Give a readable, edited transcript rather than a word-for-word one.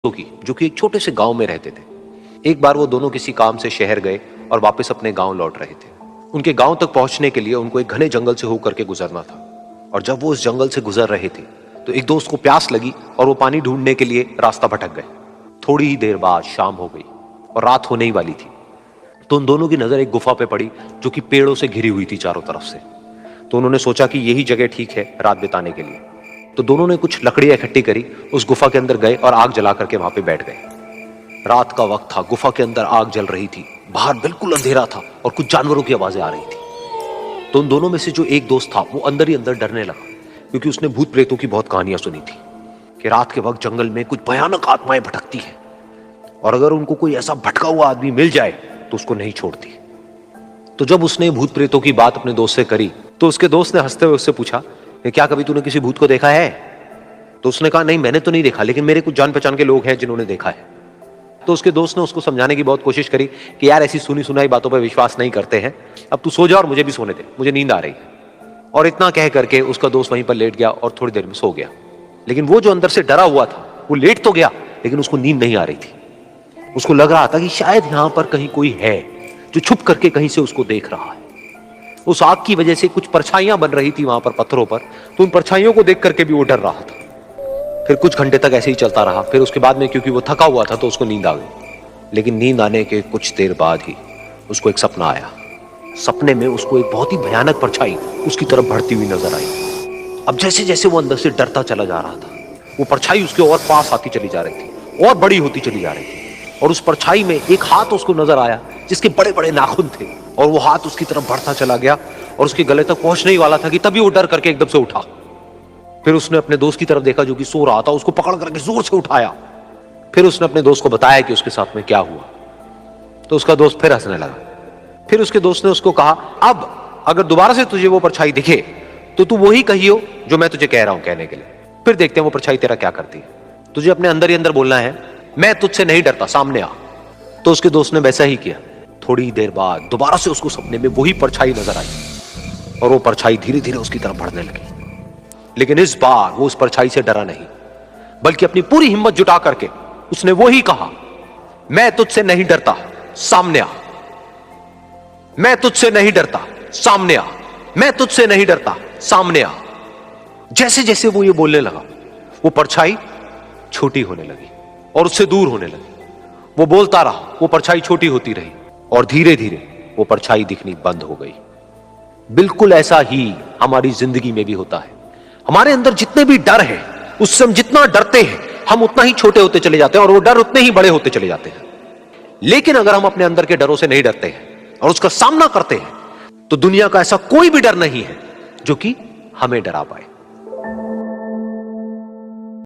की जो कि एक छोटे से गांव में रहते थे। एक बार वो दोनों किसी काम से शहर गए और वापस अपने गांव लौट रहे थे। उनके गांव तक पहुंचने के लिए उनको एक घने जंगल से होकर के गुजरना था और जब वो उस जंगल से गुजर रहे थे तो एक दोस्त को प्यास लगी और वो पानी ढूंढने के लिए रास्ता भटक गए। थोड़ी ही देर बाद शाम हो गई और रात होने ही वाली थी। तो उन दोनों की नजर एक गुफा पे पड़ी जो कि पेड़ों से घिरी हुई थी चारों तरफ से। तो उन्होंने सोचा कि यही जगह ठीक है रात बिताने के लिए। तो दोनों ने कुछ लकड़ियां इकट्ठी करी, उस गुफा के अंदर गए और आग जला करके वहां पे बैठ गए। रात का वक्त था, गुफा के अंदर आग जल रही थी, बाहर बिल्कुल अंधेरा था और कुछ जानवरों की आवाजें आ रही थी। तो उन दोनों में से जो एक दोस्त था वो अंदर ही अंदर डरने लगा, क्योंकि उसने भूत प्रेतों की बहुत कहानियां सुनी थी कि रात के वक्त जंगल में कुछ भयानक आत्माएं भटकती हैं और अगर उनको कोई ऐसा भटका हुआ आदमी मिल जाए तो उसको नहीं छोड़ती। तो जब उसने भूत प्रेतों की बात अपने दोस्त से करी तो उसके दोस्त ने हंसते हुए उससे पूछा, क्या कभी तूने किसी भूत को देखा है? तो उसने कहा, नहीं मैंने तो नहीं देखा, लेकिन मेरे कुछ जान पहचान के लोग हैं जिन्होंने देखा है। तो उसके दोस्त ने उसको समझाने की बहुत कोशिश करी कि यार ऐसी सुनी सुनाई बातों पर विश्वास नहीं करते हैं, अब तू सो जा और मुझे भी सोने दे, मुझे नींद आ रही है। और इतना कह करके उसका दोस्त वहीं पर लेट गया और थोड़ी देर में सो गया। लेकिन वो जो अंदर से डरा हुआ था वो लेट तो गया, लेकिन उसको नींद नहीं आ रही थी। उसको लग रहा था कि शायद यहां पर कहीं कोई है जो छुप करके कहीं से उसको देख रहा है। उस आग की वजह से कुछ परछाइयां बन रही थी वहां पर पत्थरों पर, तो उन परछाइयों को देख करके भी वो डर रहा था। फिर कुछ घंटे तक ऐसे ही चलता रहा। फिर उसके बाद में क्योंकि वो थका हुआ था तो उसको नींद आ गई। लेकिन नींद आने के कुछ देर बाद ही उसको एक सपना आया। सपने में उसको एक बहुत ही भयानक परछाई उसकी तरफ बढ़ती हुई नजर आई। अब जैसे जैसे वो अंदर से डरता चला जा रहा था, वो परछाई उसके और पास आती चली जा रही थी और बड़ी होती चली जा रही थी। और उस परछाई में एक हाथ उसको नजर आया जिसके बड़े बड़े नाखून थे, और वो हाथ उसकी तरफ बढ़ता चला गया और उसके गले तक पहुंचने ही वाला था कि तभी वो डर करके एकदम से उठा। फिर उसने अपने दोस्त की तरफ देखा जो कि सो रहा था, उसको पकड़ करके जोर से उठाया। फिर उसने अपने दोस्त को बताया कि उसके साथ में क्या हुआ। तो उसका दोस्त फिर हंसने लगा। फिर उसके दोस्त ने उसको कहा, अब अगर दोबारा से तुझे वो परछाई दिखे तो तू वही कहियो जो मैं तुझे कह रहा हूं कहने के लिए, फिर देखते हैं वो परछाई तेरा क्या करती है। तुझे अपने अंदर ही अंदर बोलना है, मैं तुझसे नहीं डरता, सामने आ। तो उसके दोस्त ने वैसा ही किया। थोड़ी देर बाद दोबारा से उसको सपने में वही परछाई नजर आई और वो परछाई धीरे धीरे उसकी तरफ बढ़ने लगी। लेकिन इस बार वो उस परछाई से डरा नहीं, बल्कि अपनी पूरी हिम्मत जुटा करके उसने वही कहा, मैं तुझसे नहीं डरता, सामने आ। मैं तुझसे नहीं डरता, सामने आ। मैं तुझसे नहीं डरता, सामने आ। जैसे जैसे वो ये बोलने लगा वो परछाई छोटी होने लगी और उससे दूर होने लगी। वो बोलता रहा, वो परछाई छोटी होती रही और धीरे धीरे वो परछाई दिखनी बंद हो गई। बिल्कुल ऐसा ही हमारी जिंदगी में भी होता है। हमारे अंदर जितने भी डर है, उससे हम जितना डरते हैं हम उतना ही छोटे होते चले जाते हैं और वो डर उतने ही बड़े होते चले जाते हैं। लेकिन अगर हम अपने अंदर के डरों से नहीं डरते हैं और उसका सामना करते हैं तो दुनिया का ऐसा कोई भी डर नहीं है जो कि हमें डरा पाए।